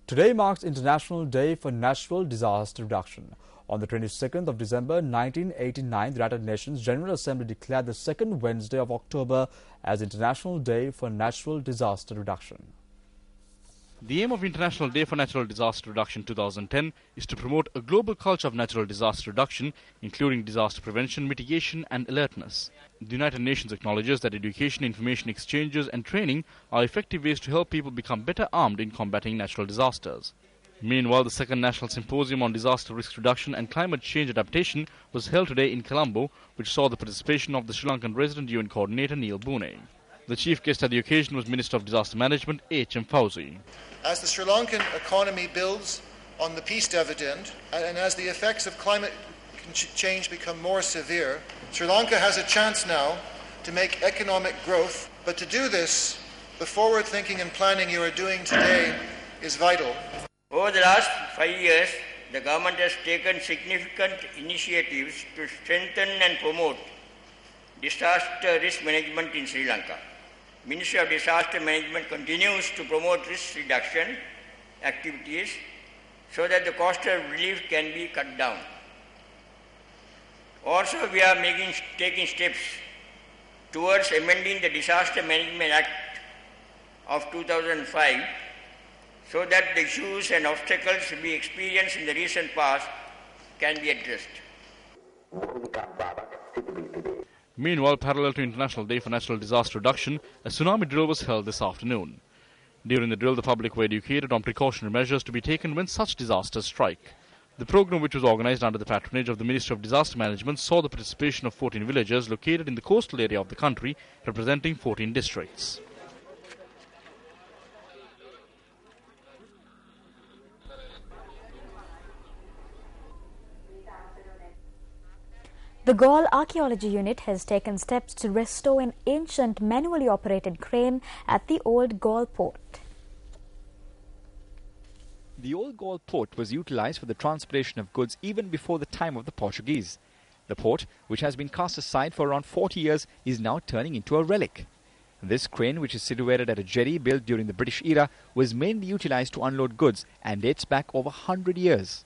Today marks International Day for Natural Disaster Reduction. On the 22nd of December 1989, the United Nations General Assembly declared the second Wednesday of October as International Day for Natural Disaster Reduction. The aim of International Day for Natural Disaster Reduction 2010 is to promote a global culture of natural disaster reduction, including disaster prevention, mitigation and alertness. The United Nations acknowledges that education, information exchanges and training are effective ways to help people become better armed in combating natural disasters. Meanwhile, the second National Symposium on Disaster Risk Reduction and Climate Change Adaptation was held today in Colombo, which saw the participation of the Sri Lankan resident UN coordinator Neil Boone. The chief guest at the occasion was Minister of Disaster Management H.M. Fauzi. As the Sri Lankan economy builds on the peace dividend and as the effects of climate change become more severe, Sri Lanka has a chance now to make economic growth. But to do this, the forward thinking and planning you are doing today is vital. Over the last 5 years, the government has taken significant initiatives to strengthen and promote disaster risk management in Sri Lanka. Ministry of Disaster Management continues to promote risk reduction activities so that the cost of relief can be cut down. Also, we are taking steps towards amending the Disaster Management Act of 2005 so that the issues and obstacles we experienced in the recent past can be addressed. Meanwhile, parallel to International Day for Natural Disaster Reduction, a tsunami drill was held this afternoon. During the drill, the public were educated on precautionary measures to be taken when such disasters strike. The program, which was organized under the patronage of the Ministry of Disaster Management, saw the participation of 14 villages located in the coastal area of the country, representing 14 districts. The Galle Archaeology Unit has taken steps to restore an ancient manually operated crane at the old Galle port. The old Galle port was utilized for the transportation of goods even before the time of the Portuguese. The port, which has been cast aside for around 40 years, is now turning into a relic. This crane, which is situated at a jetty built during the British era, was mainly utilized to unload goods and dates back over 100 years.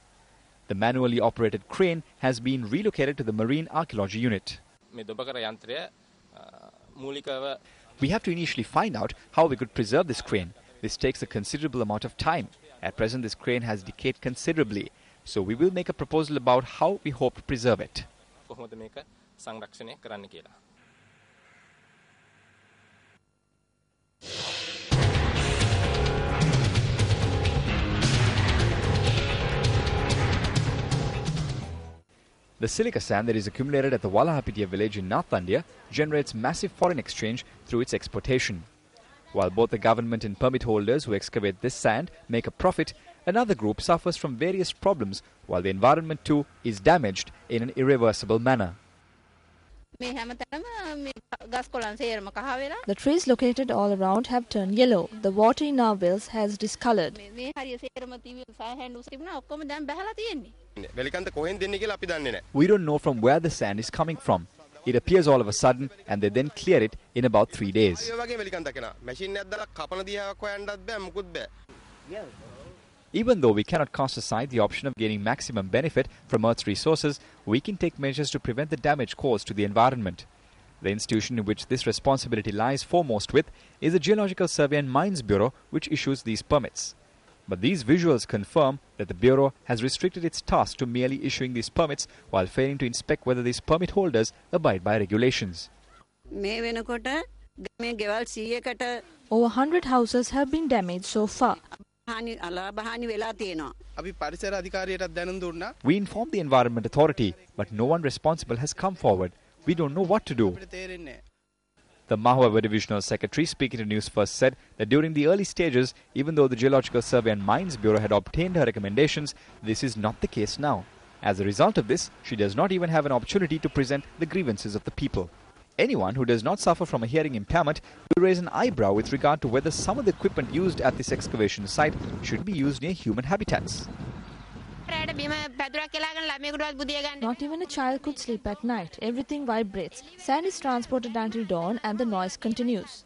The manually operated crane has been relocated to the Marine Archaeology Unit. We have to initially find out how we could preserve this crane. This takes a considerable amount of time. At present, this crane has decayed considerably, so we will make a proposal about how we hope to preserve it. The silica sand that is accumulated at the Walahapitiya village in North India generates massive foreign exchange through its exportation. While both the government and permit holders who excavate this sand make a profit, another group suffers from various problems, while the environment too is damaged in an irreversible manner. The trees located all around have turned yellow. The water in our wells has discolored. We don't know from where the sand is coming from. It appears all of a sudden and they then clear it in about 3 days. Even though we cannot cast aside the option of gaining maximum benefit from Earth's resources, we can take measures to prevent the damage caused to the environment. The institution in which this responsibility lies foremost with is the Geological Survey and Mines Bureau, which issues these permits. But these visuals confirm that the Bureau has restricted its task to merely issuing these permits while failing to inspect whether these permit holders abide by regulations. Over 100 houses have been damaged so far. We informed the Environment Authority, but no one responsible has come forward. We don't know what to do. The Mahwah Divisional Secretary, speaking to News First, said that during the early stages, even though the Geological Survey and Mines Bureau had obtained her recommendations, this is not the case now. As a result of this, she does not even have an opportunity to present the grievances of the people. Anyone who does not suffer from a hearing impairment will raise an eyebrow with regard to whether some of the equipment used at this excavation site should be used near human habitats. Not even a child could sleep at night. Everything vibrates. Sand is transported until dawn and the noise continues.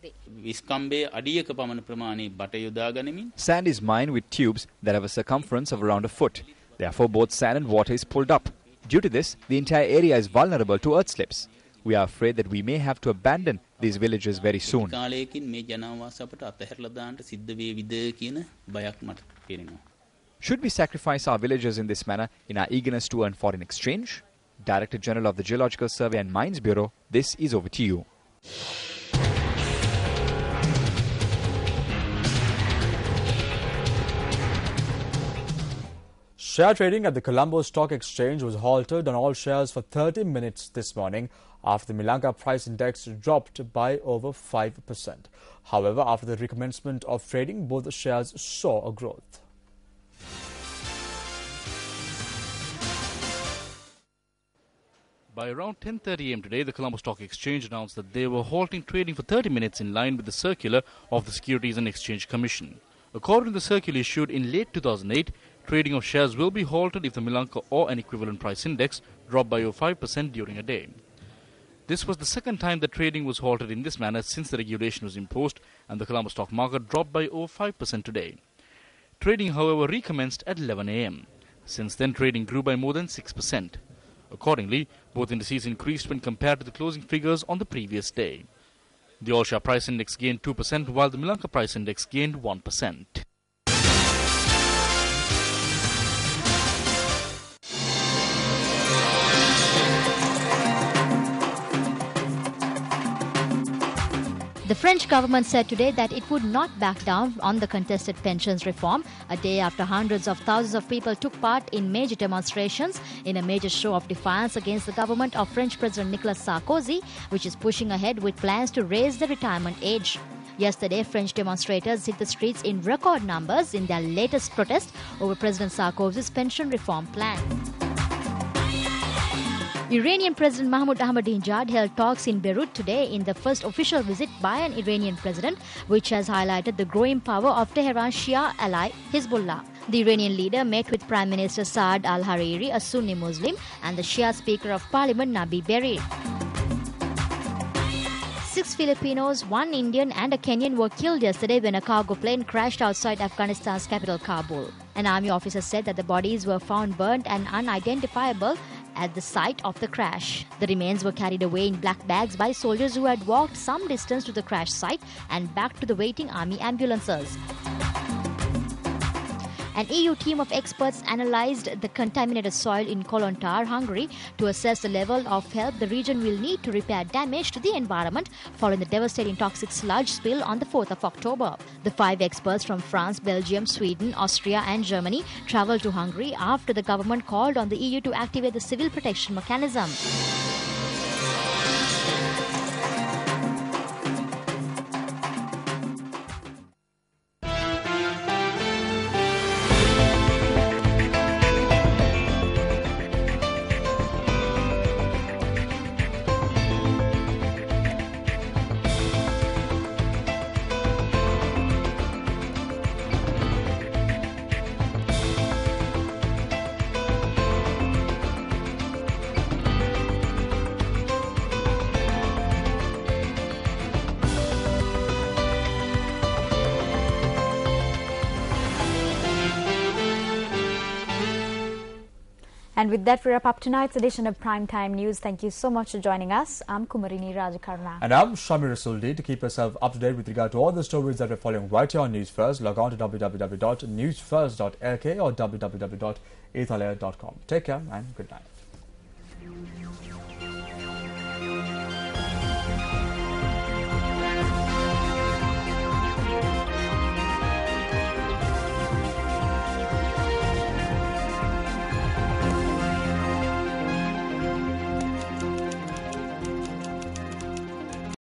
Sand is mined with tubes that have a circumference of around a foot. Therefore, both sand and water is pulled up. Due to this, the entire area is vulnerable to earth slips. We are afraid that we may have to abandon these villages very soon. Should we sacrifice our villages in this manner in our eagerness to earn foreign exchange? Director General of the Geological Survey and Mines Bureau, this is over to you. Share trading at the Colombo Stock Exchange was halted on all shares for 30 minutes this morning after the Milanka price index dropped by over 5%. However, after the recommencement of trading, both shares saw a growth. By around 10:30 am today, the Colombo Stock Exchange announced that they were halting trading for 30 minutes in line with the circular of the Securities and Exchange Commission. According to the circular issued in late 2008, trading of shares will be halted if the Milanka or an equivalent price index dropped by over 5% during a day. This was the second time that trading was halted in this manner since the regulation was imposed, and the Colombo stock market dropped by over 5% today. Trading, however, recommenced at 11 am. Since then, trading grew by more than 6%. Accordingly, both indices increased when compared to the closing figures on the previous day. The all-share price index gained 2%, while the Milanka price index gained 1%. The French government said today that it would not back down on the contested pensions reform, a day after hundreds of thousands of people took part in major demonstrations in a major show of defiance against the government of French President Nicolas Sarkozy, which is pushing ahead with plans to raise the retirement age. Yesterday, French demonstrators hit the streets in record numbers in their latest protest over President Sarkozy's pension reform plan. Iranian President Mahmoud Ahmadinejad held talks in Beirut today in the first official visit by an Iranian president, which has highlighted the growing power of Tehran's Shia ally Hezbollah. The Iranian leader met with Prime Minister Saad al-Hariri, a Sunni Muslim, and the Shia Speaker of Parliament Nabi Berri. 6 Filipinos, 1 Indian and a Kenyan were killed yesterday when a cargo plane crashed outside Afghanistan's capital Kabul. An army officer said that the bodies were found burnt and unidentifiable at the site of the crash. The remains were carried away in black bags by soldiers who had walked some distance to the crash site and back to the waiting army ambulances. An EU team of experts analyzed the contaminated soil in Kolontar, Hungary, to assess the level of help the region will need to repair damage to the environment following the devastating toxic sludge spill on the 4th of October. The 5 experts from France, Belgium, Sweden, Austria and Germany travelled to Hungary after the government called on the EU to activate the civil protection mechanism. And with that, we wrap up tonight's edition of Primetime News. Thank you so much for joining us. I'm Kumarini Rajakarna. And I'm Shamir Rasuldi. To keep yourself up to date with regard to all the stories that we're following right here on News First, log on to www.newsfirst.lk or www.ethalaya.com. Take care and good night.